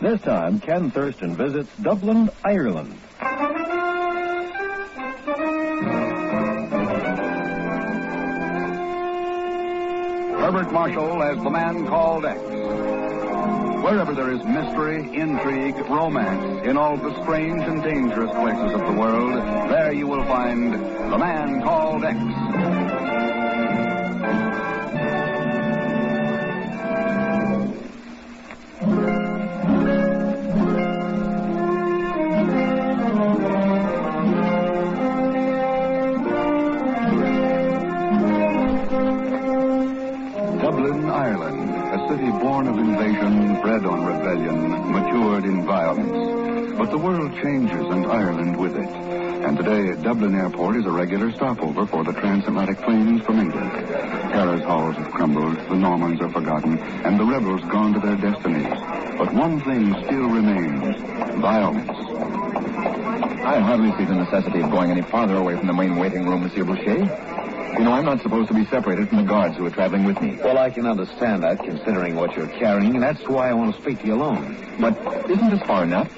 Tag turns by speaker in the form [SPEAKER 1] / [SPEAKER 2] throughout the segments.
[SPEAKER 1] This time, Ken Thurston visits Dublin, Ireland.
[SPEAKER 2] Herbert Marshall as the man called X. Wherever there is mystery, intrigue, romance, in all the strange and dangerous places of the world, there you will find the man called X. Dublin, Ireland, a city born of invasion, bred on rebellion, matured in violence. But the world changes and Ireland with it. And today, Dublin Airport is a regular stopover for the transatlantic planes from England. Paris halls have crumbled, the Normans are forgotten, and the rebels gone to their destinies. But one thing still remains: violence.
[SPEAKER 3] I hardly see the necessity of going any farther away from the main waiting room, Monsieur Boucher. You know, I'm not supposed to be separated from the guards who are traveling with me.
[SPEAKER 1] Well, I can understand that, considering what you're carrying, and that's why I want to speak to you alone.
[SPEAKER 3] But isn't this far enough?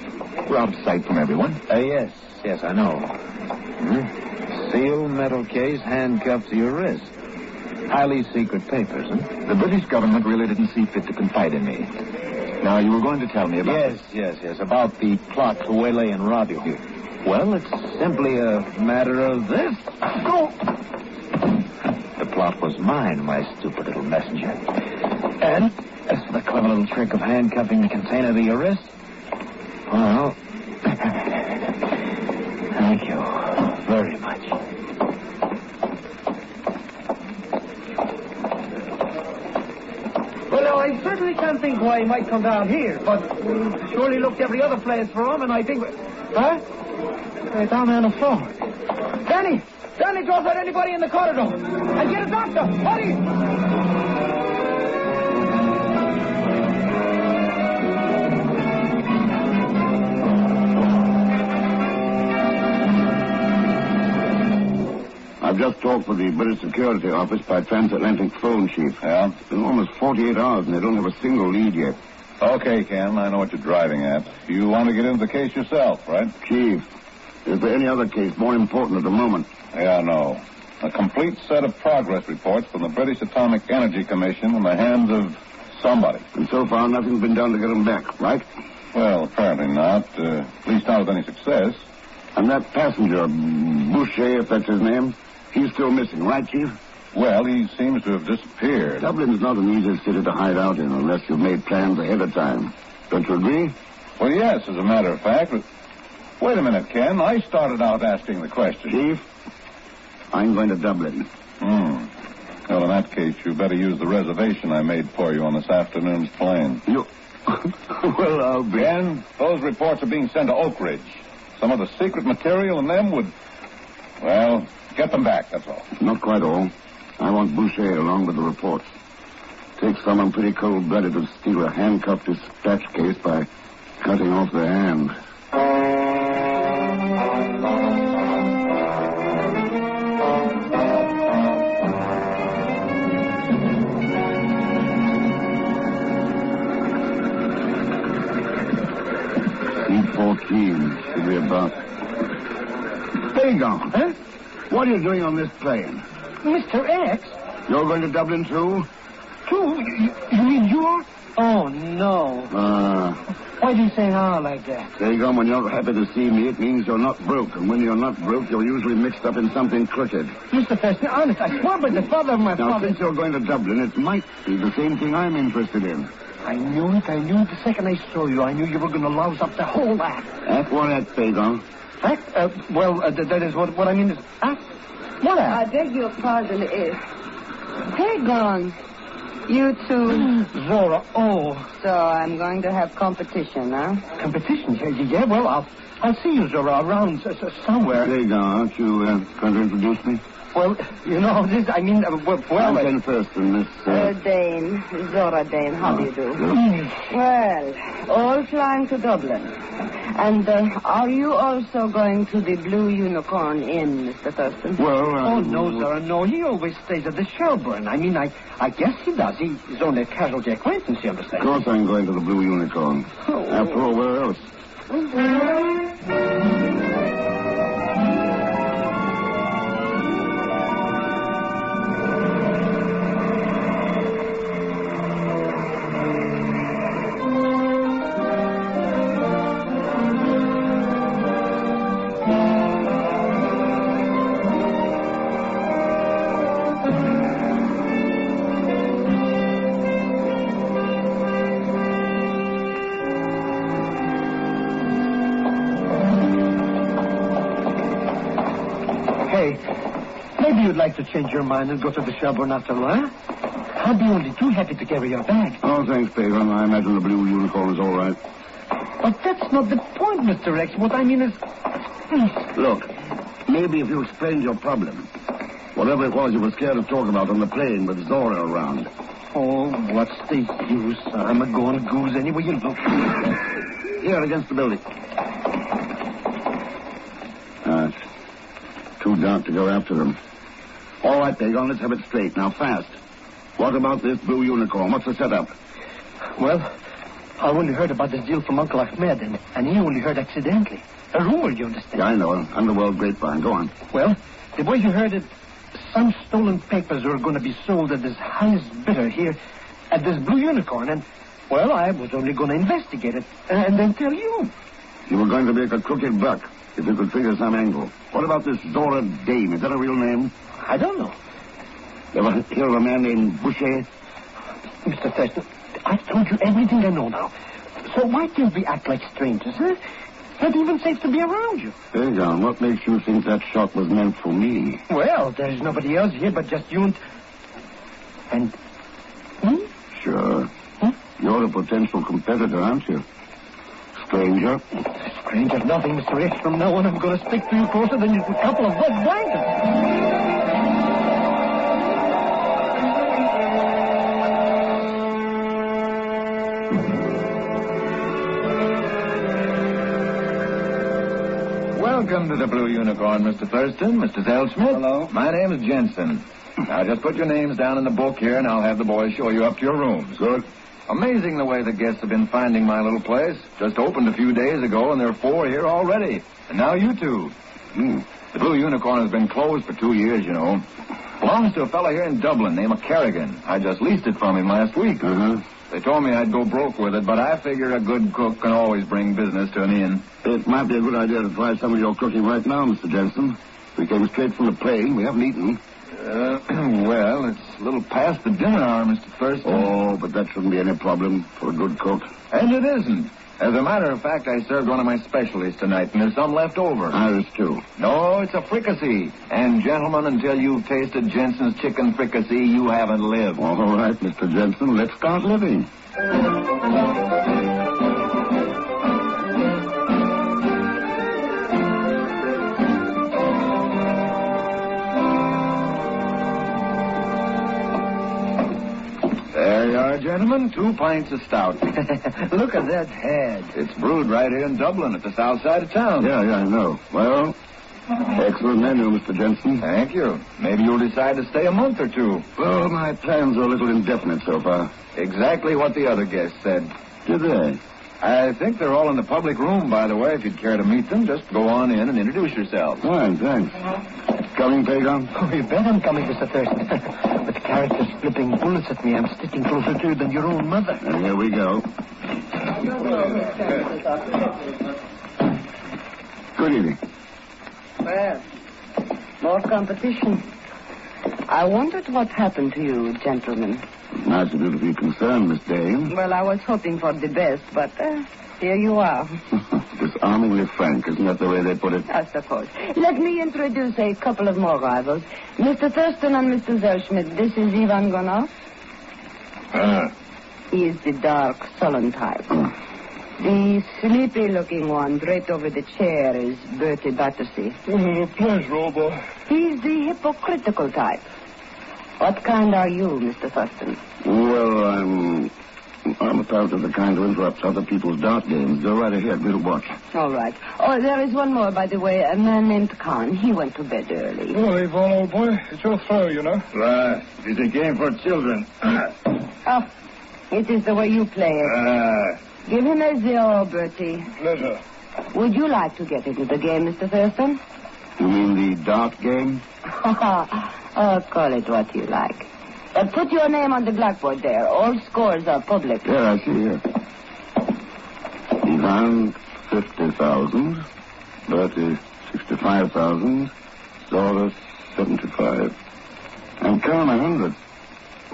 [SPEAKER 3] We're out of sight from everyone.
[SPEAKER 1] Yes, I know. Sealed metal case, handcuffed to your wrist. Highly secret papers, huh?
[SPEAKER 3] The British government really didn't see fit to confide in me. Now, you were going to tell me about...
[SPEAKER 1] Yes, about the plot to waylay and rob you. Well, it's simply a matter of this. Go! The plot was mine, my stupid little messenger. And as for the clever little trick of handcuffing the container to your wrist, well, thank you very much.
[SPEAKER 4] Well, I certainly can't think why he might come down here, but we've surely looked every other place for him, and I think... Huh? Down there on the floor. Danny, don't let anybody in the corridor. And get a doctor. Hurry!
[SPEAKER 5] I've just talked with the British Security Office by transatlantic phone, Chief.
[SPEAKER 2] Yeah?
[SPEAKER 5] It's been almost 48 hours, and they don't have a single lead yet.
[SPEAKER 2] Okay, Ken, I know what you're driving at. You want to get into the case yourself, right?
[SPEAKER 5] Chief, is there any other case more important at the moment?
[SPEAKER 2] Yeah, no. A complete set of progress reports from the British Atomic Energy Commission in the hands of somebody.
[SPEAKER 5] And so far, nothing's been done to get them back, right?
[SPEAKER 2] Well, apparently not. At least not with any success.
[SPEAKER 5] And that passenger, Boucher, if that's his name, he's still missing, right, Chief?
[SPEAKER 2] Well, he seems to have disappeared.
[SPEAKER 5] Dublin's not an easy city to hide out in unless you've made plans ahead of time. Don't you agree?
[SPEAKER 2] Well, yes, as a matter of fact. But wait a minute, Ken. I started out asking the question.
[SPEAKER 5] Chief, I'm going to Dublin.
[SPEAKER 2] Well, in that case, you better use the reservation I made for you on this afternoon's plane.
[SPEAKER 5] You... Well, I'll be...
[SPEAKER 2] Ken, those reports are being sent to Oak Ridge. Some of the secret material in them would... Well, get them back, that's all.
[SPEAKER 5] Not quite all. I want Boucher along with the reports. Takes someone pretty cold-blooded to steal a handcuffed dispatch case by cutting off their hand. C-14 should be about... Pagan,
[SPEAKER 4] Huh?
[SPEAKER 5] What are you doing on this plane?
[SPEAKER 4] Mr. X?
[SPEAKER 5] You're going to Dublin, too?
[SPEAKER 4] You mean you're... Oh, no. Why do you say like that?
[SPEAKER 5] Pagan, when you're happy to see me, it means you're not broke. And when you're not broke, you're usually mixed up in something crooked.
[SPEAKER 4] Mr. Thurston, honest, I swear by the father of my
[SPEAKER 5] Now,
[SPEAKER 4] father...
[SPEAKER 5] since you're going to Dublin, it might be the same thing I'm interested in.
[SPEAKER 4] I knew it. The second I saw you, I knew you were going to louse up the whole act.
[SPEAKER 5] Act what act, Pagan?
[SPEAKER 4] Act? That is what I mean is... Act? What act?
[SPEAKER 6] I beg your pardon, Pagan. You two.
[SPEAKER 4] Zora,
[SPEAKER 6] So I'm going to have competition, huh?
[SPEAKER 4] Competition? Yeah, well, I'll see you, Zora, around somewhere.
[SPEAKER 5] Pagan, aren't you going to introduce me?
[SPEAKER 4] Well, you know, this, I mean,
[SPEAKER 5] I'm Ken Thurston, Miss...
[SPEAKER 6] Dane, Zora Dane, how do you do? Well, all flying to Dublin. And are you also going to the Blue Unicorn Inn, Mr. Thurston?
[SPEAKER 5] Well,
[SPEAKER 4] Oh, no, Zora, no. He always stays at the Shelburne. I mean, I guess he does. He's only a casualty acquaintance, you understand?
[SPEAKER 5] Of course I'm going to the Blue Unicorn.
[SPEAKER 4] Oh.
[SPEAKER 5] After all, where else?
[SPEAKER 4] Maybe you'd like to change your mind and go to the Shelburne after all, huh? I'd be only too happy to carry your bag.
[SPEAKER 5] Oh, thanks, Pagan. I imagine the Blue Unicorn is all right.
[SPEAKER 4] But that's not the point, Mr. Rex. What I mean is...
[SPEAKER 5] Look, maybe if you explained your problem, whatever it was you were scared to talk about on the plane with Zora around.
[SPEAKER 4] Oh, what's the use? I'm a going goose anyway you look.
[SPEAKER 5] Here, against the building. It's too dark to go after them. All right, Pagan, let's have it straight. Now, fast. What about this Blue Unicorn? What's the setup?
[SPEAKER 4] Well, I only heard about this deal from Uncle Ahmed, and he only heard accidentally. A rumor, you understand?
[SPEAKER 5] Yeah, I know. Underworld grapevine. Go on.
[SPEAKER 4] Well, the way you heard it, some stolen papers are going to be sold at this highest bidder here at this Blue Unicorn, and, well, I was only going to investigate it and then tell you.
[SPEAKER 5] You were going to make a crooked buck if you could figure some angle. What about this Zora Dane? Is that a real name?
[SPEAKER 4] I don't know.
[SPEAKER 5] You ever hear of a man named Boucher?
[SPEAKER 4] Mr. Thurston, I've told you everything I know now. So why can't we act like strangers, huh? Not even safe to be around you.
[SPEAKER 5] Pagan, what makes you think that shot was meant for me?
[SPEAKER 4] Well, there's nobody else here but just you and... me?
[SPEAKER 5] Sure. You're a potential competitor, aren't you? Stranger?
[SPEAKER 4] Stranger nothing, Mr. X. From now on, I'm going to stick to you closer than a couple of wet blankets.
[SPEAKER 3] Welcome to the Blue Unicorn, Mr. Thurston, Mr. Zellschmidt.
[SPEAKER 4] Hello.
[SPEAKER 3] My name is Jensen. Now, just put your names down in the book here, and I'll have the boys show you up to your rooms.
[SPEAKER 5] Good.
[SPEAKER 3] Amazing the way the guests have been finding my little place. Just opened a few days ago, and there are 4 here already. And now you 2. The Blue Unicorn has been closed for 2 years, you know. Belongs to a fellow here in Dublin named Kerrigan. I just leased it from him last week. They told me I'd go broke with it, but I figure a good cook can always bring business to an inn.
[SPEAKER 5] It might be a good idea to try some of your cooking right now, Mr. Jensen. We came straight from the plane. We haven't eaten.
[SPEAKER 3] Well, it's a little past the dinner hour, Mr. Thurston.
[SPEAKER 5] Oh, but that shouldn't be any problem for a good cook.
[SPEAKER 3] And it isn't. As a matter of fact, I served one of my specialties tonight, and there's some left over.
[SPEAKER 5] Irish, too.
[SPEAKER 3] No, it's a fricassee. And, gentlemen, until you've tasted Jensen's chicken fricassee, you haven't lived.
[SPEAKER 5] All right, Mr. Jensen, let's start living.
[SPEAKER 3] There you are, gentlemen. 2 pints of stout.
[SPEAKER 4] Look at that head.
[SPEAKER 3] It's brewed right here in Dublin at the south side of town.
[SPEAKER 5] Yeah, I know. Well, excellent menu, Mr. Jensen.
[SPEAKER 3] Thank you. Maybe you'll decide to stay a month or 2.
[SPEAKER 5] Well, my plans are a little indefinite so far.
[SPEAKER 3] Exactly what the other guests said.
[SPEAKER 5] Did they?
[SPEAKER 3] I think they're all in the public room, by the way. If you'd care to meet them, just go on in and introduce yourselves.
[SPEAKER 5] Fine, thanks. Coming, Pagan?
[SPEAKER 4] Oh, you bet I'm coming, Mr. Thurston. But the character's flipping bullets at me. I'm sticking closer to you than your own mother.
[SPEAKER 5] And here we go. Good evening.
[SPEAKER 6] Well, more competition. I wondered what happened to you, gentlemen.
[SPEAKER 5] Nice of you to be concerned, Miss Dane.
[SPEAKER 6] Well, I was hoping for the best, but here you are.
[SPEAKER 5] Disarmingly frank, isn't that the way they put it?
[SPEAKER 6] I suppose. Let me introduce a couple of more rivals. Mr. Thurston and Mr. Zellschmidt, this is Ivan Gonov. He is the dark, sullen type. The sleepy-looking one draped over the chair is Bertie Battersea.
[SPEAKER 7] Pleasure, old boy.
[SPEAKER 6] He's the hypocritical type. What kind are you, Mr. Thurston?
[SPEAKER 5] Well, I'm apparently the kind who interrupts other people's dart games. Go right ahead. We'll watch.
[SPEAKER 6] All right. Oh, there is one more, by the way. A man named Khan. He went to bed early.
[SPEAKER 7] Oh, Yvonne, old boy. It's your throw, you know.
[SPEAKER 3] Right. It's a game for children.
[SPEAKER 6] Oh, it is the way you play it. Give him a 0, Bertie.
[SPEAKER 7] Pleasure.
[SPEAKER 6] Would you like to get into the game, Mr. Thurston?
[SPEAKER 5] You mean the dart game?
[SPEAKER 6] Oh, call it what you like. But put your name on the blackboard there. All scores are public.
[SPEAKER 5] Yeah, I see here. Ivan, 50,000. Bertie, 65,000. Zora, 75. And Khan, 100.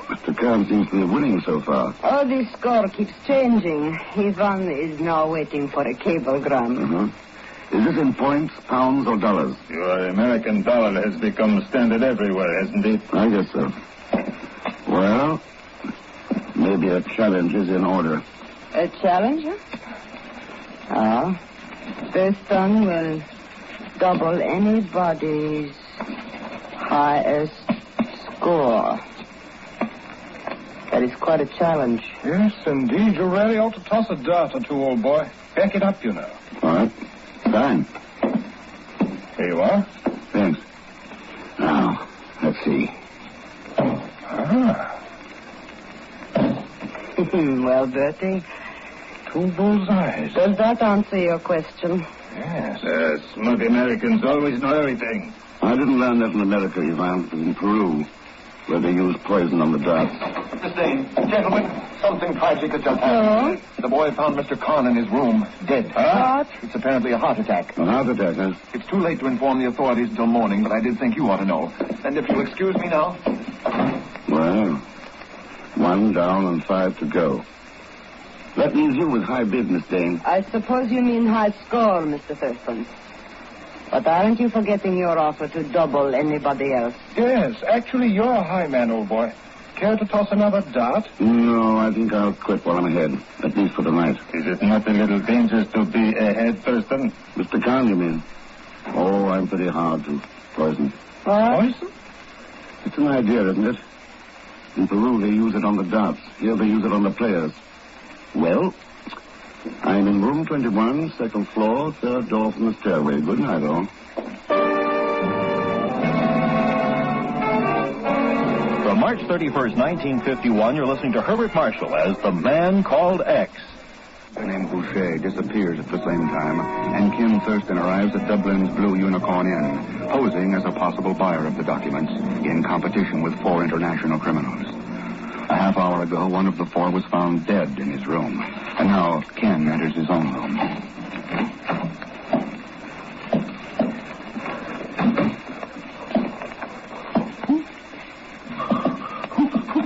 [SPEAKER 5] Mr. Khan seems to be winning so far.
[SPEAKER 6] Oh, the score keeps changing. Ivan is now waiting for a cablegram.
[SPEAKER 5] Is this in points, pounds, or dollars?
[SPEAKER 3] Your American dollar has become standard everywhere, hasn't it?
[SPEAKER 5] I guess so. Well, maybe a challenge is in order.
[SPEAKER 6] A challenge? Thurston will double anybody's highest score. That is quite a challenge.
[SPEAKER 7] Yes, indeed. You really ought to toss a dart or two, old boy. Back it up, you know.
[SPEAKER 5] All right. Fine.
[SPEAKER 7] Here you are.
[SPEAKER 5] Thanks. Now, let's see.
[SPEAKER 6] Well, Bertie,
[SPEAKER 7] 2 bullseyes.
[SPEAKER 6] does that answer your question?
[SPEAKER 7] Yes.
[SPEAKER 3] Smug Americans always know everything.
[SPEAKER 5] I didn't learn that in America, Ivan. It was in Peru, where they used poison on the darts.
[SPEAKER 3] Mr. Dane, gentlemen, something tragic has just happened. The boy found Mr. Khan in his room, dead.
[SPEAKER 6] What?
[SPEAKER 3] It's apparently a heart attack.
[SPEAKER 5] A heart attack, huh?
[SPEAKER 3] It's too late to inform the authorities until morning, but I did think you ought to know. And if you'll excuse me now.
[SPEAKER 5] Well, 1 down and 5 to go. That leaves you with high bid, Miss Dane.
[SPEAKER 6] I suppose you mean high score, Mr. Thurston. But aren't you forgetting your offer to double anybody else?
[SPEAKER 7] Yes, actually, you're a high man, old boy. Care to toss another dart?
[SPEAKER 5] No, I think I'll quit while I'm ahead. At least for the night.
[SPEAKER 3] Is it not a little dangerous to be ahead, Thurston?
[SPEAKER 5] Mr. Khan, you mean? Oh, I'm pretty hard to poison.
[SPEAKER 6] What?
[SPEAKER 7] Poison?
[SPEAKER 5] It's an idea, isn't it? In Peru, they use it on the darts. Here, they use it on the players. Well, I'm in room 21, second floor, third door from the stairway. Good night, all.
[SPEAKER 8] From March 31st, 1951, you're listening to Herbert Marshall as The Man Called X.
[SPEAKER 2] The name Boucher disappears at the same time, and Ken Thurston arrives at Dublin's Blue Unicorn Inn, posing as a possible buyer of the documents in competition with 4 international criminals. A half hour ago, one of the 4 was found dead in his room, and now Ken enters his own room.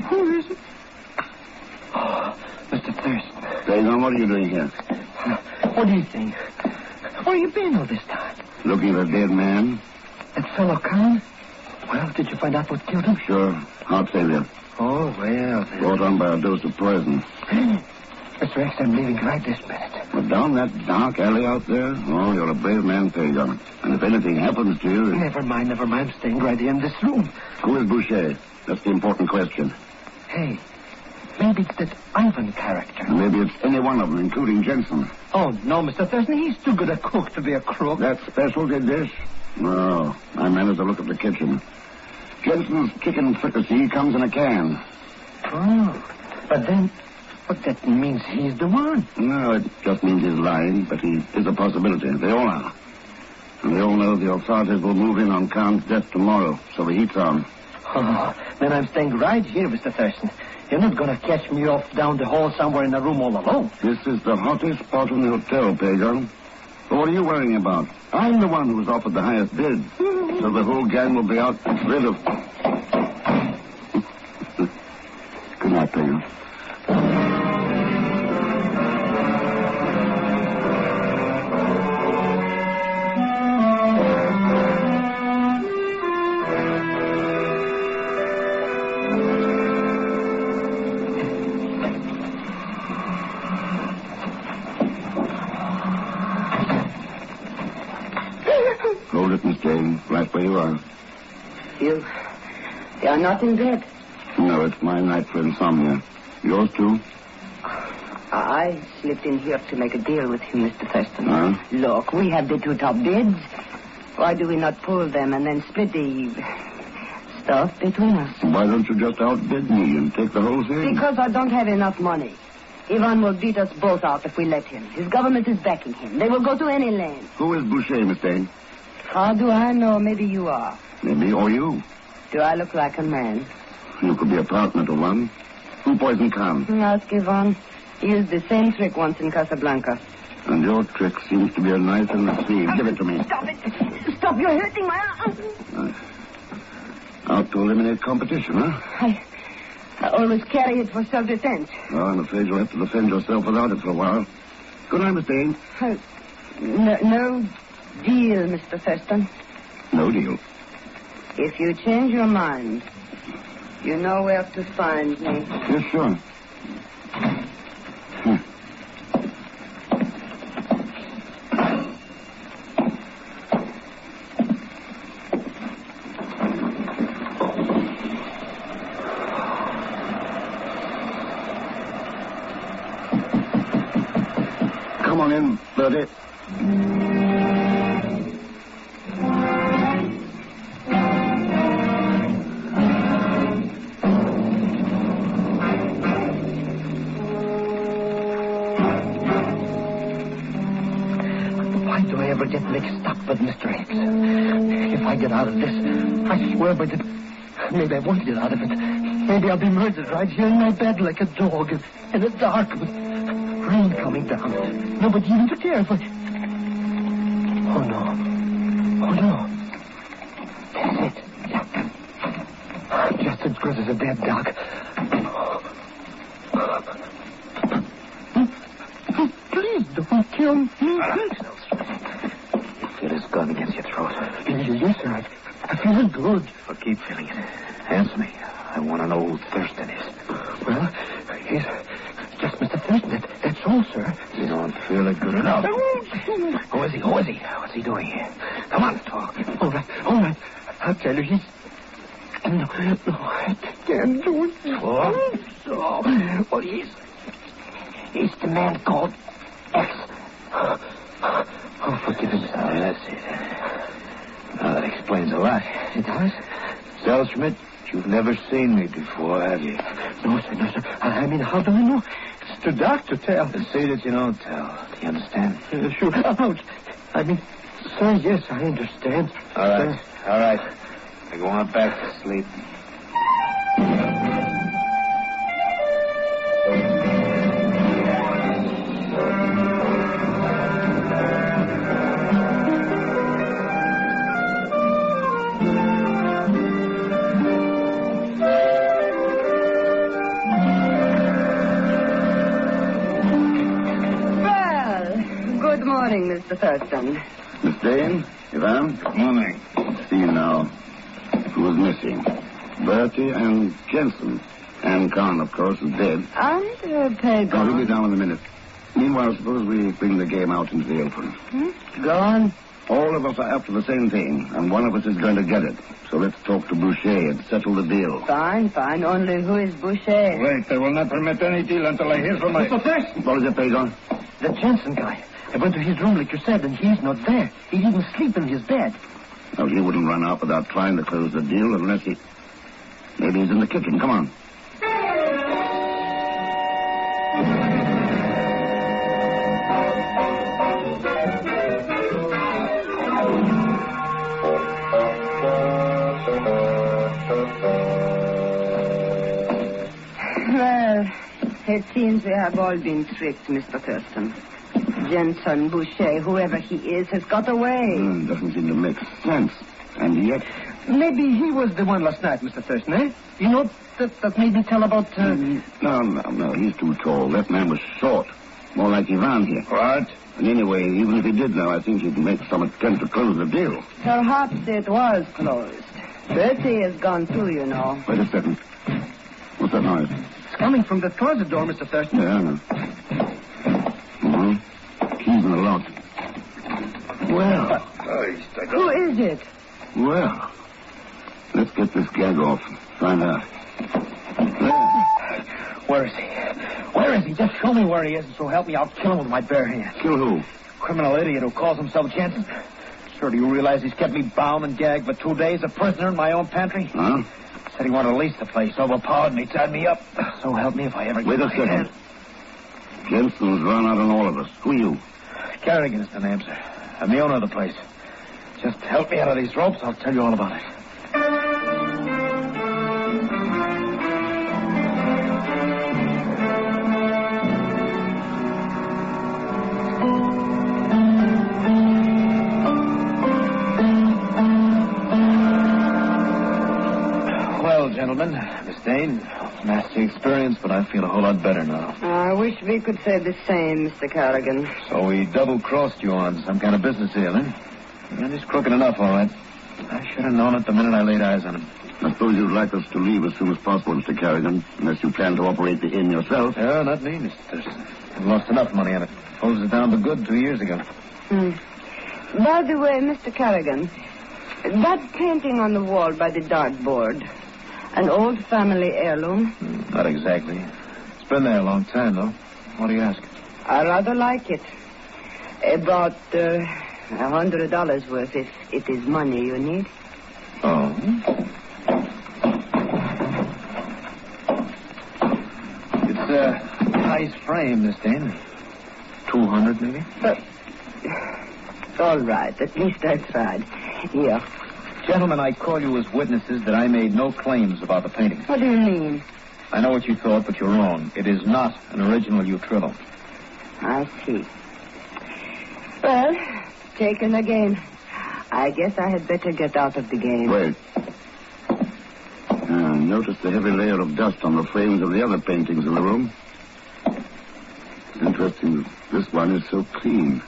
[SPEAKER 4] Who is it? Oh, Mr. Thurston.
[SPEAKER 5] Dagon, what are you doing here?
[SPEAKER 4] What do you think? Where you been all this time?
[SPEAKER 5] Looking at a dead man?
[SPEAKER 4] That fellow Khan? Well, did you find out what killed him?
[SPEAKER 5] Sure. Heart failure.
[SPEAKER 4] Oh, well, then.
[SPEAKER 5] Brought on by a dose of poison.
[SPEAKER 4] Mr. X, I'm leaving right this minute.
[SPEAKER 5] But down that dark alley out there? Oh, you're a brave man, Dagon. And if anything happens to you...
[SPEAKER 4] Never mind. I'm staying right here in this room.
[SPEAKER 5] Who is Boucher? That's the important question.
[SPEAKER 4] Hey, maybe it's that Ivan character.
[SPEAKER 5] Maybe it's any one of them, including Jensen.
[SPEAKER 4] Oh, no, Mr. Thurston, he's too good a cook to be a crook.
[SPEAKER 5] That specialty dish? No, I managed to look at the kitchen. Jensen's chicken fricassee comes in a can.
[SPEAKER 4] Oh, but that means he's the one.
[SPEAKER 5] No, it just means he's lying, but he is a possibility. They all are. And they all know the authorities will move in on Khan's death tomorrow, so the heat's on.
[SPEAKER 4] Oh, then I'm staying right here, Mr. Thurston. You're not going to catch me off down the hall somewhere in a room all alone.
[SPEAKER 5] This is the hottest spot in the hotel, Pagan. But what are you worrying about? I'm the one who was offered the highest bid. So the whole gang will be out rid of... Good night, Pagan. Hold it, Miss Jane. Right where you are.
[SPEAKER 6] You are not in bed.
[SPEAKER 5] No, it's my night for insomnia. Yours, too?
[SPEAKER 6] I slipped in here to make a deal with you, Mr. Thurston.
[SPEAKER 5] Huh?
[SPEAKER 6] Look, we have the two top bids. Why do we not pull them and then split the stuff between us?
[SPEAKER 5] Why don't you just outbid me and take the whole thing?
[SPEAKER 6] Because I don't have enough money. Ivan will beat us both out if we let him. His government is backing him. They will go to any length.
[SPEAKER 5] Who is Boucher, Miss Dane?
[SPEAKER 6] How do I know? Maybe you are.
[SPEAKER 5] Maybe, or you.
[SPEAKER 6] Do I look like a man?
[SPEAKER 5] You could be a partner to one. Who poisoned Khan?
[SPEAKER 6] Ask Ivan. He used the same trick once in Casablanca.
[SPEAKER 5] And your trick seems to be a knife in the sleeve. Give it to me.
[SPEAKER 6] Stop it. Stop. You're hurting my arm.
[SPEAKER 5] Out to eliminate competition, huh?
[SPEAKER 6] I always carry it for self-defense.
[SPEAKER 5] Well, I'm afraid you'll have to defend yourself without it for a while. Good night, Miss Dane.
[SPEAKER 6] No deal, Mr. Thurston.
[SPEAKER 5] No deal.
[SPEAKER 6] If you change your mind, you know where to find me.
[SPEAKER 5] Yes, sure. Come on in, Bertie.
[SPEAKER 4] Why do I ever get mixed up with Mr. X? If I get out of this, I swear by the... Maybe I won't get out of it. Maybe I'll be murdered right here in my bed like a dog in the dark with rain coming down. Nobody even to care for... Oh, no. Oh, no. That's it. Yeah. Just as good as a dead dog. Please don't kill me.
[SPEAKER 1] Relax, you feel his gun against your throat.
[SPEAKER 4] Yes, sir. I feel it good.
[SPEAKER 1] Well, keep feeling it. Answer me. I want to know who Thurston is.
[SPEAKER 4] Well, he's just Mr. Thurston. That's all, sir.
[SPEAKER 1] You don't feel it good enough. Who is he? Who is he? What's he doing here? Come on, talk.
[SPEAKER 4] All right. I'll tell you, he's... No, I can't do it.
[SPEAKER 1] Oh?
[SPEAKER 4] Well, he's the man called X. Oh, forgive me, sir.
[SPEAKER 1] That's it. Now, that explains a lot.
[SPEAKER 4] It does?
[SPEAKER 1] Selschmidt, you've never seen me before, have you?
[SPEAKER 4] No, sir. I mean, how do I know? It's too dark to tell.
[SPEAKER 1] Then see that you don't tell. Do you understand?
[SPEAKER 4] Sure. Ouch. I mean, sir, yes, I understand.
[SPEAKER 1] All right. I go on back to sleep.
[SPEAKER 6] Good morning, Mr. Thurston.
[SPEAKER 5] Miss Dane, Ivan.
[SPEAKER 3] Good morning.
[SPEAKER 5] See now. Who is missing? Bertie and Jensen. And Khan, of course, is dead.
[SPEAKER 6] And Pedro.
[SPEAKER 5] I'll be down in a minute. Meanwhile, suppose we bring the game out into the open.
[SPEAKER 6] Go on.
[SPEAKER 5] All of us are after the same thing, and one of us is going to get it. So let's talk to Boucher and settle the deal.
[SPEAKER 6] Fine. Only who is Boucher?
[SPEAKER 3] Wait, I will not permit any deal until I hear from my...
[SPEAKER 4] Mr. Thurston!
[SPEAKER 5] What is it, Pedro?
[SPEAKER 4] The Jensen guy. I went to his room like you said, and he's not there. He didn't sleep in his bed.
[SPEAKER 5] Now, he wouldn't run out without trying to close the deal unless he... Maybe he's in the kitchen. Come on.
[SPEAKER 6] Well, it seems we have all been tricked, Mr. Thurston. Jensen, Boucher, whoever he is, has got away.
[SPEAKER 5] Doesn't seem to make sense. And yet...
[SPEAKER 4] Maybe he was the one last night, Mr. Thurston, eh? You know, that made me tell about...
[SPEAKER 5] No. He's too tall. That man was short. More like Ivan here.
[SPEAKER 3] What?
[SPEAKER 5] And anyway, even if he did know, I think he'd make some attempt to close the deal.
[SPEAKER 6] Perhaps it was closed. Bertie is gone too, you know.
[SPEAKER 5] Wait a second. What's that noise?
[SPEAKER 4] It's coming from the closet door, Mr. Thurston.
[SPEAKER 5] Yeah, I know. Keys in the lock.
[SPEAKER 4] Well,
[SPEAKER 6] Who is is it?
[SPEAKER 5] Well, let's get this gag off. Find out.
[SPEAKER 4] Where is he? Where is he? Just show me where he is, and so help me, I'll kill him with my bare hands.
[SPEAKER 5] Kill who?
[SPEAKER 4] Criminal idiot who calls himself Jensen. Sure, do you realize he's kept me bound and gagged for 2 days, a prisoner in my own pantry?
[SPEAKER 5] Huh?
[SPEAKER 4] Said he wanted to lease the place, overpowered me, tied me up. So help me if I ever get
[SPEAKER 5] Wait a
[SPEAKER 4] my
[SPEAKER 5] second.
[SPEAKER 4] hand.
[SPEAKER 5] Jensen's run out on all of us. Who are you?
[SPEAKER 4] Kerrigan is the name, sir. I'm the owner of the place. Just help me out of these ropes, I'll tell you all about it. Well, gentlemen, Miss Dane, nasty experience, but I feel a whole lot better now.
[SPEAKER 6] I wish we could say the same, Mr. Kerrigan.
[SPEAKER 4] So we double-crossed you on some kind of business deal, eh? Yeah, he's crooked enough, all right. I should have known it the minute I laid eyes on him.
[SPEAKER 5] I suppose you'd like us to leave as soon as possible, Mr. Kerrigan, unless you plan to operate the inn yourself.
[SPEAKER 4] Yeah, not me, Mr. Thurston. I've lost enough money on it. Closed it down to good 2 years ago.
[SPEAKER 6] By the way, Mr. Kerrigan, that painting on the wall by the dartboard, an old family heirloom?
[SPEAKER 4] Not exactly. It's been there a long time, though. What do you ask?
[SPEAKER 6] I rather like it. About $100 worth, if it is money you need.
[SPEAKER 4] Oh. It's a nice frame, Miss Dane. 200, maybe?
[SPEAKER 6] All right. At least I tried. Here.
[SPEAKER 4] Gentlemen, I call you as witnesses that I made no claims about the painting.
[SPEAKER 6] What do you mean?
[SPEAKER 4] I know what you thought, but you're wrong. It is not an original Utrillo.
[SPEAKER 6] I see. Well, taken again. I guess I had better get out of the game.
[SPEAKER 5] Wait. Notice the heavy layer of dust on the frames of the other paintings in the room. Interesting. This one is so clean.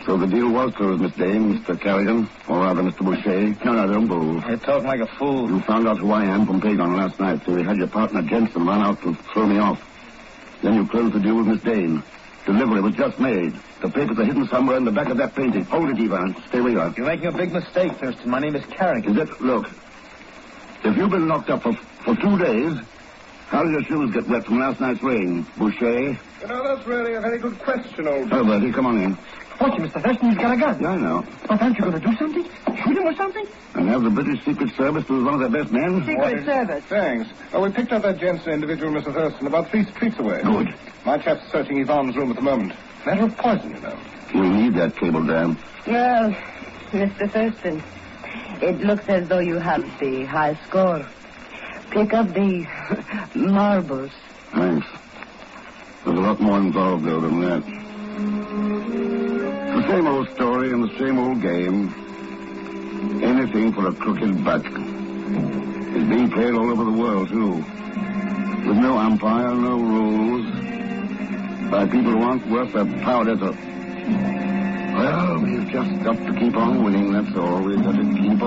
[SPEAKER 5] So the deal was closed, Miss Dane, Mr. Kerrigan, or rather, Mr. Boucher. No, don't move.
[SPEAKER 4] You're talking like a fool.
[SPEAKER 5] You found out who I am from Pagon last night, so you had your partner Jensen run out to throw me off. Then you closed the deal with Miss Dane. Delivery was just made. The papers are hidden somewhere in the back of that painting. Hold it, Ivan. Stay where you are.
[SPEAKER 4] You're making a big mistake, Thurston. My name is Kerrigan.
[SPEAKER 5] Is it? Look, if you've been locked up for 2 days, how did your shoes get wet from last night's rain, Boucher?
[SPEAKER 7] You know, that's really a very good question, old man.
[SPEAKER 5] Herbert, come on in.
[SPEAKER 4] Watch you, Mr. Thurston. He's got a gun.
[SPEAKER 5] Yeah, I know.
[SPEAKER 4] Well, aren't you going to do something? Shoot him or something?
[SPEAKER 5] And have the British Secret Service who was one of their best men?
[SPEAKER 6] Secret Service.
[SPEAKER 7] Thanks. We picked up that Jensen individual, Mr. Thurston, about 3 streets away.
[SPEAKER 5] Good.
[SPEAKER 7] My chap's searching Yvonne's room at the moment. Matter of poison, you know.
[SPEAKER 5] We need that cable dam.
[SPEAKER 6] Well, Mr. Thurston, it looks as though you have the high score. Pick up the marbles.
[SPEAKER 5] Thanks. There's a lot more involved, though, than that. The same old story and the same old game. Anything for a crooked buck. It's being played all over the world, too. With no umpire, no rules. By people who aren't worth their powder to... Well, we've just got to keep on winning, that's all. We've got to keep